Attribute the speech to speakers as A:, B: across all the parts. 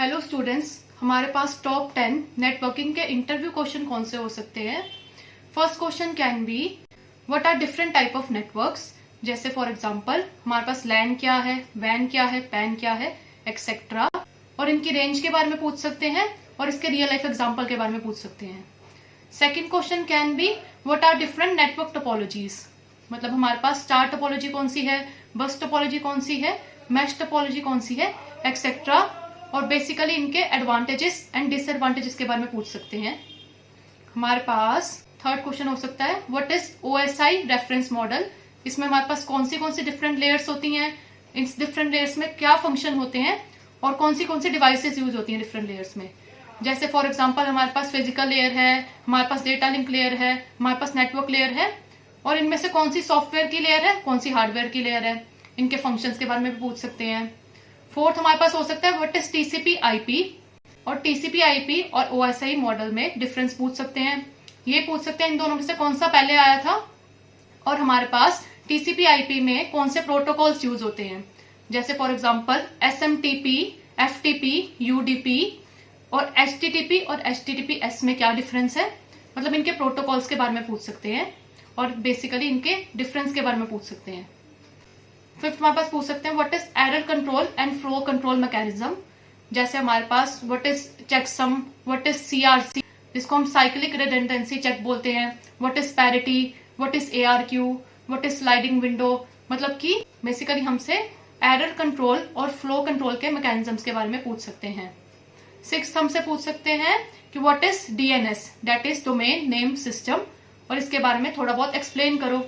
A: Hello students, हमारे पास top 10 networking के इंटरव्यू क्वेश्चन कौन से हो सकते हैं। First question can be what are different type of networks. जैसे फॉर एग्जांपल हमारे पास लैन क्या है, वैन क्या है, पैन क्या है, एक्सेट्रा, और इनकी रेंज के बारे में पूछ सकते हैं और इसके रियल लाइफ एग्जांपल के बारे में पूछ सकते हैं। Second question can be what are different network topologies. मतलब हमारे पास स्टार टोपोलॉजी कौन सी है, बस टोपोलॉजी कौन सी है, मैश टोपोलॉजी कौन सी है, एक्सेट्रा, और बेसिकली इनके एडवांटेजेस एंड डिसएडवांटेजेस के बारे में पूछ सकते हैं। हमारे पास थर्ड क्वेश्चन हो सकता है what is OSI reference model. इसमें हमारे पास कौन सी डिफरेंट लेयर्स होती हैं, इन डिफरेंट लेयर्स में क्या फंक्शन होते हैं और कौन सी डिवाइसेस यूज होती हैं डिफरेंट लेयर्स में। जैसे फॉर एग्जांपल हमारे पास फिजिकल लेयर है, हमारे पास डेटा लिंक लेयर है, हमारे पास नेटवर्क लेयर है, और इनमें से कौन सी सॉफ्टवेयर की लेयर है, कौन सी हार्डवेयर की लेयर है, इनके फंक्शंस के बारे में भी पूछ सकते हैं। फोर्थ हमारे पास हो सकता है व्हाट इज टीसीपी आईपी, और टीसीपी आईपी और ओएसआई मॉडल में डिफरेंस पूछ सकते हैं। ये पूछ सकते हैं इन दोनों में से कौन सा पहले आया था, और हमारे पास टीसीपी आईपी में कौन से प्रोटोकॉल्स यूज होते हैं। जैसे for example SMTP, FTP, UDP, और एचटीटीपी और एचटीटीपीएस में क्या डिफरेंस है, मतलब इनके प्रोटोकॉल्स के बारे में पूछ सकते हैं और बेसिकली इनके डिफरेंस के बारे में पूछ सकते हैं। फिफ्थ हमारे पास पूछ सकते हैं what is error control and flow control mechanism. जैसे हमारे पास what is checksum, what is CRC, जिसको हम साइक्लिक रिडंडेंसी चेक बोलते हैं, what is parity, what is ARQ, what is sliding window. मतलब कि बेसिकली हमसे एरर कंट्रोल और फ्लो कंट्रोल के मैकेनिज्म्स के बारे में पूछ सकते हैं। सिक्स्थ हमसे पूछ सकते हैं कि what is DNS, that is domain name system, और इसके बारे में थोड़ा बहुत एक्सप्लेन करो।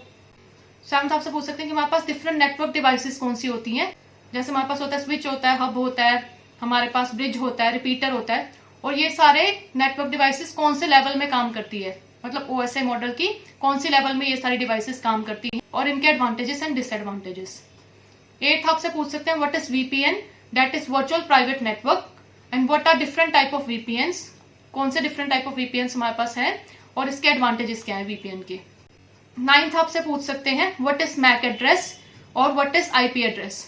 A: सेवंथ आपसे पूछ सकते हैं कि हमारे पास डिफरेंट नेटवर्क डिवाइसेस कौन सी होती हैं। जैसे हमारे पास होता है स्विच होता है, हब होता है, हमारे पास ब्रिज होता है, रिपीटर होता है, और ये सारे नेटवर्क डिवाइसेस कौन से लेवल में काम करती है, मतलब ओएसआई मॉडल की कौन सी लेवल में ये सारी डिवाइसेस काम करती हैं और इनके एडवांटेजेस एंड डिसएडवांटेजेस। एट्थ आपसे पूछ सकते हैं what is VPN, that is virtual private network, and what are different type of VPNs. कौन से डिफरेंट टाइप ऑफ वीपीएन्स हमारे पास है और इसके एडवांटेजेस क्या है वीपीएन के। नाइन्थ आपसे पूछ सकते हैं व्हाट इज मैक एड्रेस और what is IP address.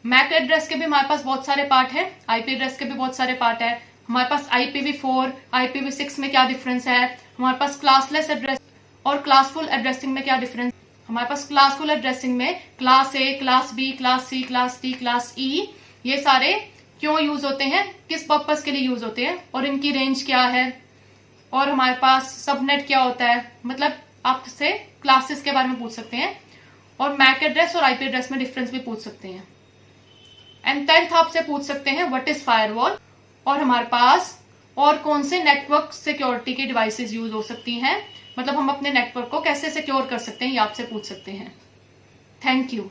A: MAC address के भी हमारे पास बहुत सारे पार्ट है, आईपी एड्रेस के भी बहुत सारे पार्ट है। हमारे पास IPv4, IPv6 में क्या डिफरेंस है, हमारे पास क्लासलेस एड्रेस और क्लासफुल एड्रेसिंग में क्या डिफरेंस। हमारे पास क्लासफुल एड्रेसिंग में class A, class B, class C, class D, class E, ये सारे क्यों यूज होते हैं, किस पर्पज के लिए यूज होते हैं, और इनकी रेंज क्या है, और हमारे पास सबनेट क्या होता है। मतलब आपसे क्लासेस के बारे में पूछ सकते हैं, और मैक एड्रेस और आईपी एड्रेस में डिफरेंस भी पूछ सकते हैं। एंड 10th आपसे पूछ सकते हैं व्हाट इज फायरवॉल, और हमारे पास और कौन से नेटवर्क सिक्योरिटी की डिवाइसेस यूज हो सकती हैं, मतलब हम अपने नेटवर्क को कैसे सिक्योर कर सकते हैं, ये आपसे पूछ सकते हैं। Thank you.